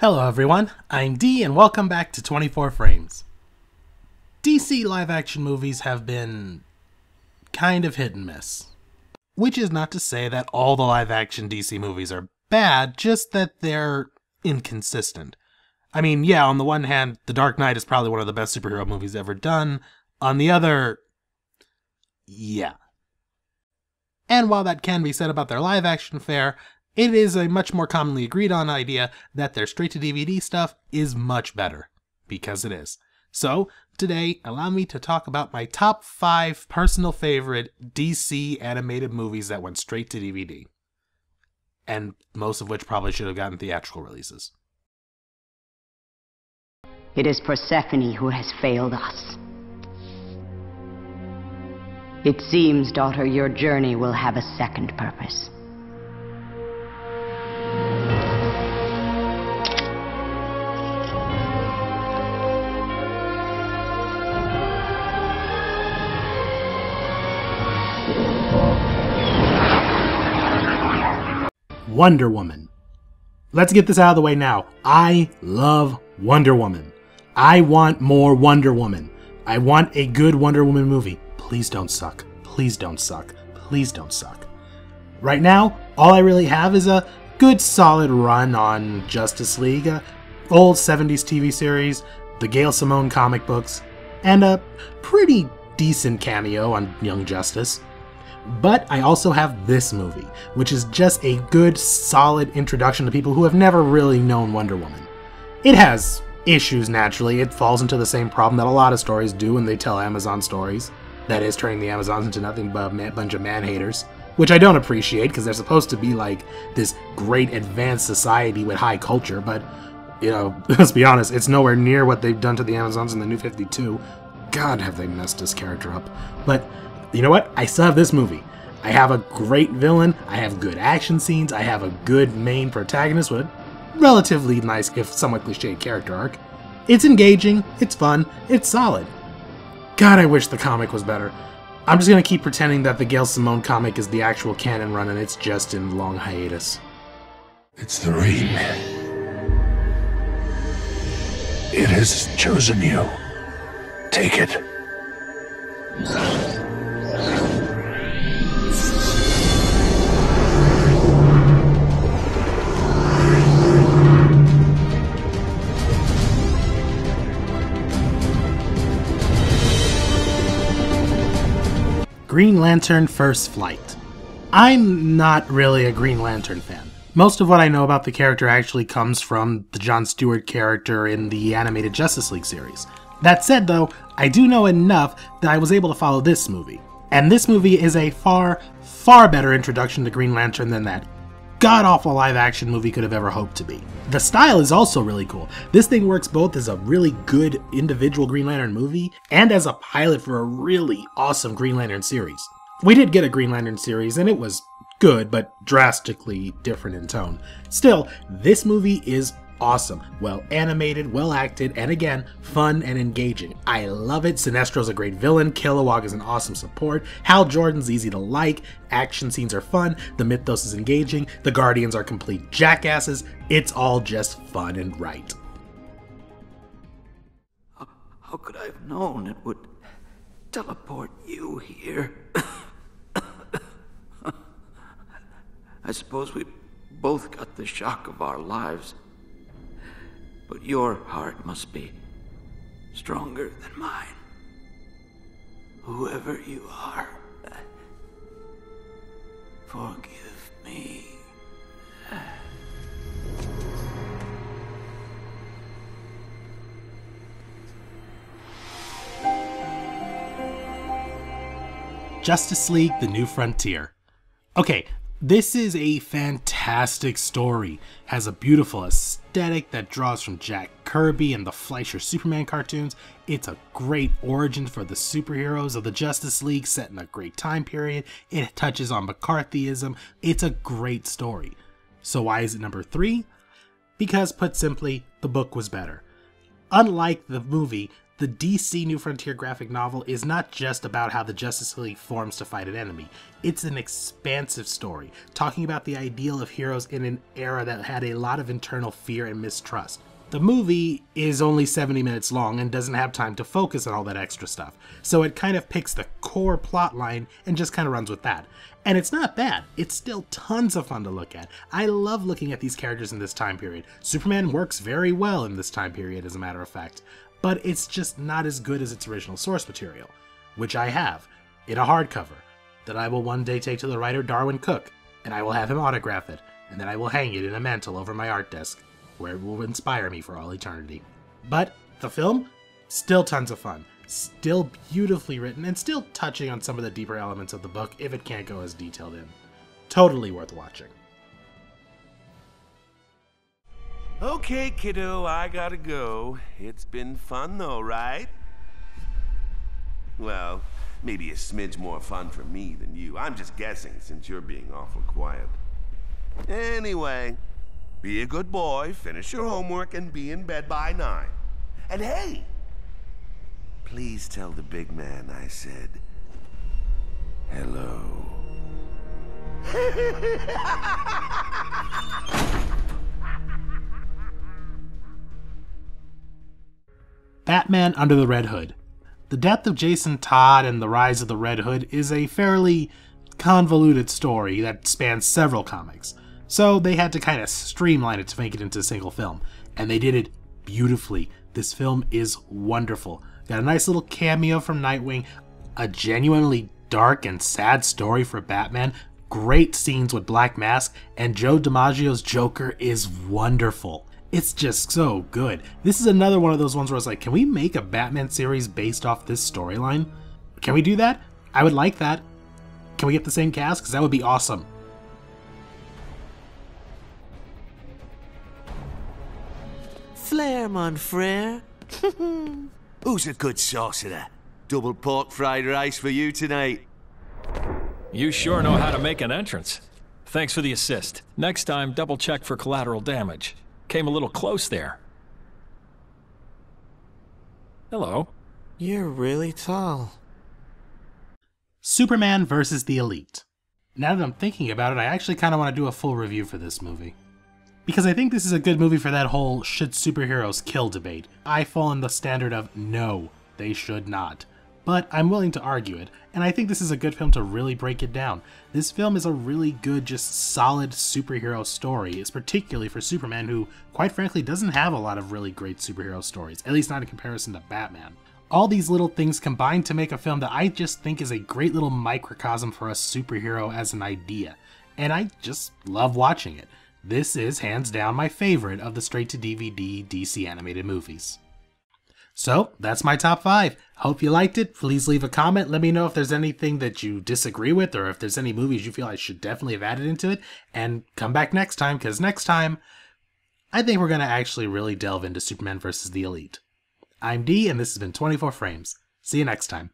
Hello everyone, I'm D and welcome back to 24 Frames. DC live-action movies have been kind of hit and miss. Which is not to say that all the live-action DC movies are bad, just that they're inconsistent. I mean, yeah, on the one hand, The Dark Knight is probably one of the best superhero movies ever done. On the other, yeah. And while that can be said about their live-action fare, it is a much more commonly agreed on idea that their straight-to-DVD stuff is much better. Because it is. So, today, allow me to talk about my top 5 personal favorite DC animated movies that went straight to DVD. And most of which probably should have gotten theatrical releases. It is Persephone who has failed us. It seems, daughter, your journey will have a second purpose. Wonder Woman. Let's get this out of the way now. I love Wonder Woman. I want more Wonder Woman. I want a good Wonder Woman movie. Please don't suck. Please don't suck. Please don't suck. Right now, all I really have is a good solid run on Justice League, old 70s TV series, the Gail Simone comic books, and a pretty decent cameo on Young Justice. But I also have this movie, which is just a good, solid introduction to people who have never really known Wonder Woman. It has issues, naturally. It falls into the same problem that a lot of stories do when they tell Amazon stories. That is, turning the Amazons into nothing but a bunch of man-haters. Which I don't appreciate, because they're supposed to be like this great advanced society with high culture, but, you know, let's be honest, it's nowhere near what they've done to the Amazons in the New 52. God, have they messed this character up. But you know what? I still have this movie. I have a great villain, I have good action scenes, I have a good main protagonist with a relatively nice, if somewhat cliched character arc. It's engaging, it's fun, it's solid. God, I wish the comic was better. I'm just gonna keep pretending that the Gail Simone comic is the actual canon run and it's just in long hiatus. It's the ring. It has chosen you. Take it. Green Lantern First Flight. I'm not really a Green Lantern fan. Most of what I know about the character actually comes from the Jon Stewart character in the animated Justice League series. That said though, I do know enough that I was able to follow this movie. And this movie is a far, far better introduction to Green Lantern than that god-awful live-action movie could have ever hoped to be. The style is also really cool. This thing works both as a really good individual Green Lantern movie and as a pilot for a really awesome Green Lantern series. We did get a Green Lantern series and it was good, but drastically different in tone. Still, this movie is awesome. Well animated, well acted, and again, fun and engaging. I love it. Sinestro's a great villain, Kilowog is an awesome support, Hal Jordan's easy to like, action scenes are fun, the mythos is engaging, the Guardians are complete jackasses, it's all just fun and right. How could I have known it would teleport you here? I suppose we both got the shock of our lives. But your heart must be stronger than mine. Whoever you are, forgive me. Justice League: The New Frontier. Okay, this is a fantastic story. Has a beautiful aesthetic that draws from Jack Kirby and the Fleischer Superman cartoons. It's a great origin for the superheroes of the Justice League set in a great time period. It touches on McCarthyism. It's a great story. So why is it number 3? Because, put simply, the book was better. Unlike the movie, The DC New Frontier graphic novel is not just about how the Justice League forms to fight an enemy. It's an expansive story, talking about the ideal of heroes in an era that had a lot of internal fear and mistrust. The movie is only 70 minutes long and doesn't have time to focus on all that extra stuff, so it kind of picks the core plot line and just kind of runs with that. And it's not bad, it's still tons of fun to look at. I love looking at these characters in this time period. Superman works very well in this time period, as a matter of fact. But it's just not as good as its original source material, which I have, in a hardcover, that I will one day take to the writer Darwin Cook, and I will have him autograph it, and then I will hang it in a mantle over my art desk, where it will inspire me for all eternity. But the film? Still tons of fun, still beautifully written, and still touching on some of the deeper elements of the book if it can't go as detailed in. Totally worth watching. Okay, kiddo, I gotta go. It's been fun though, right? Well, maybe a smidge more fun for me than you. I'm just guessing since you're being awful quiet. Anyway, be a good boy, finish your homework, and be in bed by 9. And hey, please tell the big man I said hello. Batman Under the Red Hood. The death of Jason Todd and the rise of the Red Hood is a fairly convoluted story that spans several comics, so they had to kind of streamline it to make it into a single film, and they did it beautifully. This film is wonderful. Got a nice little cameo from Nightwing, a genuinely dark and sad story for Batman, great scenes with Black Mask, and Joe DiMaggio's Joker is wonderful. It's just so good. This is another one of those ones where I was like, can we make a Batman series based off this storyline? Can we do that? I would like that. Can we get the same cast? Because that would be awesome. Flair, mon frere. Who's a good saucer? Double pork fried rice for you tonight. You sure know how to make an entrance. Thanks for the assist. Next time, double check for collateral damage. Came a little close there. Hello. You're really tall. Superman vs. the Elite. Now that I'm thinking about it, I actually kind of want to do a full review for this movie. Because I think this is a good movie for that whole should superheroes kill debate. I fall in the standard of no, they should not. But I'm willing to argue it, and I think this is a good film to really break it down. This film is a really good, just solid superhero story. It's particularly for Superman, who, quite frankly, doesn't have a lot of really great superhero stories, at least not in comparison to Batman. All these little things combine to make a film that I just think is a great little microcosm for a superhero as an idea, and I just love watching it. This is hands down my favorite of the straight-to-DVD DC animated movies. So, that's my top 5. Hope you liked it. Please leave a comment. Let me know if there's anything that you disagree with, or if there's any movies you feel I should definitely have added into it. And come back next time, because next time, I think we're going to actually really delve into Superman vs. the Elite. I'm D, and this has been 24 Frames. See you next time.